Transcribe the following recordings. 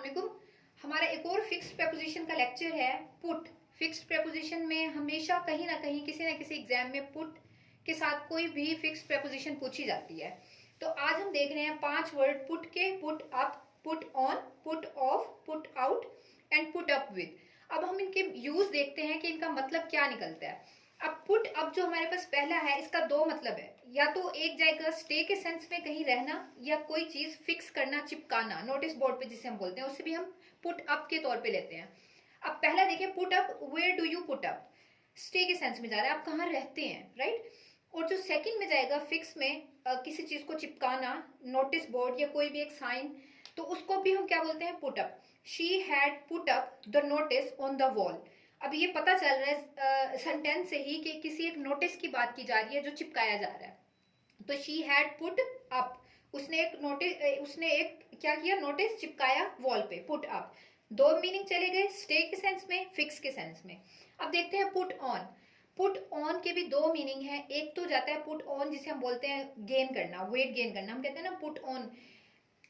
वालेकुम। हमारा एक और फिक्स्ड प्रेपोजिशन का लेक्चर है पुट। फिक्स्ड प्रेपोजिशन में हमेशा कहीं ना कहीं किसी ना किसी एग्जाम में पुट के साथ कोई भी फिक्स्ड प्रेपोजिशन पूछी जाती है। तो आज हम देख रहे हैं 5 वर्ड पुट के। Put up, put on, put off, put out and put up with. अब हम इनके यूज देखते हैं कि इनका मतलब क्या निकलता है। अब पुट अप जो हमारे पास पहला है, इसका दो मतलब है। या तो एक जगह स्टे के सेंस में कहीं रहना, या कोई चीज फिक्स करना, चिपकाना, नोटिस बोर्ड पे जिसे हम बोलते हैं, उससे भी हम पुट अप के तौर पे लेते हैं। अब पहला देखिए, put up, where do you put up, stay के सेंस में जा रहा है, आप कहाँ रहते हैं, राइट। और जो सेकंड में जाएगा फिक्स में, किसी चीज को चिपकाना, नोटिस बोर्ड या कोई भी एक साइन, तो उसको भी हम क्या बोलते हैं, put up. She had put up the notice on the wall. अब ये पता चल रहा है सेंटेंस से ही कि किसी एक नोटिस की बात की जा रही है जो चिपकाया जा रहा है। तो शी हैड पुट अप, उसने एक नोटिस, उसने एक क्या किया, नोटिस चिपकाया वॉल पे, पुट अप। दो मीनिंग चले गए, स्टे के सेंस में, फिक्स के सेंस में। अब देखते हैं पुट ऑन। पुट ऑन के भी दो मीनिंग है। एक तो जाता है पुट ऑन जिसे हम बोलते हैं गेन करना, वेट गेन करना, हम कहते हैं ना पुट ऑन,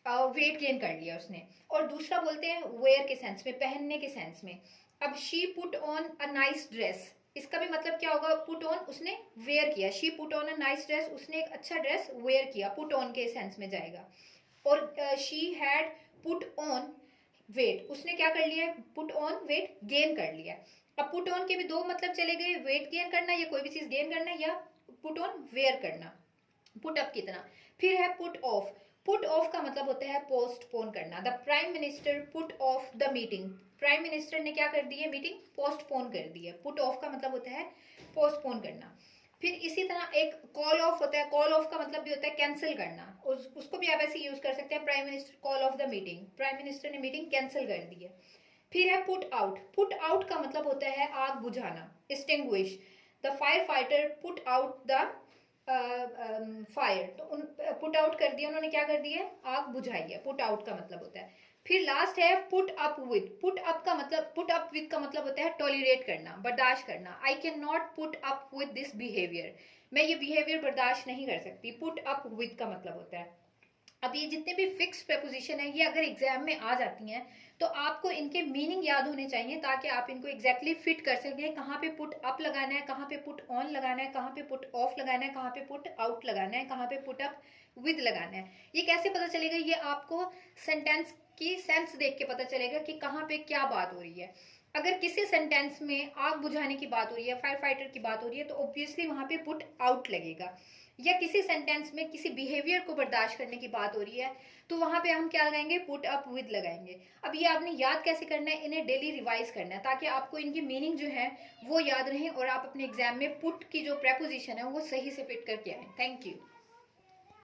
वेट गेन कर लिया उसने। और दूसरा बोलते हैं वेयर के सेंस में, पहनने के सेंस में। अब she put on a nice dress, इसका भी मतलब क्या होगा, पुट ऑन उसने वेयर किया। She put on a nice dress, उसने एक अच्छा ड्रेस वेयर किया, पुट ऑन के सेंस में जाएगा। और she had put on weight, उसने क्या कर लिया, पुट ऑन वेट गेन कर लिया। अब पुट ऑन के भी दो मतलब चले गए, वेट गेन करना या कोई भी चीज गेन करना, या पुट ऑन वेयर करना, पुट अप की तरह। फिर है पुट ऑफ। पुट ऑफ का मतलब होता है पोस्टपोन करना। The prime minister put off the meeting, prime minister ने क्या कर दी है, मीटिंग पोस्टपोन कर दी है। पुट ऑफ का मतलब होता है पोस्टपोन करना। फिर इसी तरह एक कॉल ऑफ होता है। कॉल ऑफ का मतलब भी होता है कैंसिल करना, उसको भी आप ऐसे यूज कर सकते हैं, prime minister call of the meeting, prime minister ने मीटिंग कैंसिल कर दी है। फिर है पुट आउट। पुट आउट का मतलब होता है आग बुझाना, extinguish. The fire fighter put out the fire, तो उन पुट आउट कर दिया उन्होंने, क्या कर दिया, आग बुझाई है, पुट आउट का मतलब होता है। फिर लास्ट है put up with. Put up का मतलब, पुट अप विद का मतलब होता है टॉलरेट करना, बर्दाश्त करना। I can not put up with this behaviour, मैं ये बिहेवियर बर्दाश्त नहीं कर सकती, पुट अप विद का मतलब होता है। अब ये जितने भी फिक्स प्रेपोजिशन है, ये अगर एग्जाम में आ जाती हैं तो आपको इनके मीनिंग याद होने चाहिए, ताकि आप इनको एग्जैक्टली फिट कर सकें। कहाँ पे पुट अप लगाना है, कहाँ पे पुट ऑन लगाना है, कहाँ पे पुट ऑफ लगाना है, कहाँ पे पुट आउट लगाना है, कहाँ पे पुट अप विद लगाना है। ये कैसे पता चलेगा, ये आपको सेंटेंस की सेंस देख के पता चलेगा कि कहाँ पे क्या बात हो रही है। अगर किसी सेंटेंस में आग बुझाने की बात हो रही है, फायर फाइटर की बात हो रही है, तो ऑब्वियसली वहां पे पुट आउट लगेगा। या किसी सेंटेंस में किसी बिहेवियर को बर्दाश्त करने की बात हो रही है, तो वहां पे हम क्या लगाएंगे, पुट अप विद लगाएंगे। अब ये आपने याद कैसे करना है, इन्हें डेली रिवाइज करना है, ताकि आपको इनकी मीनिंग जो है वो याद रहे और आप अपने एग्जाम में पुट की जो प्रेपोजिशन है वो सही से फिट करके आए। Thank you.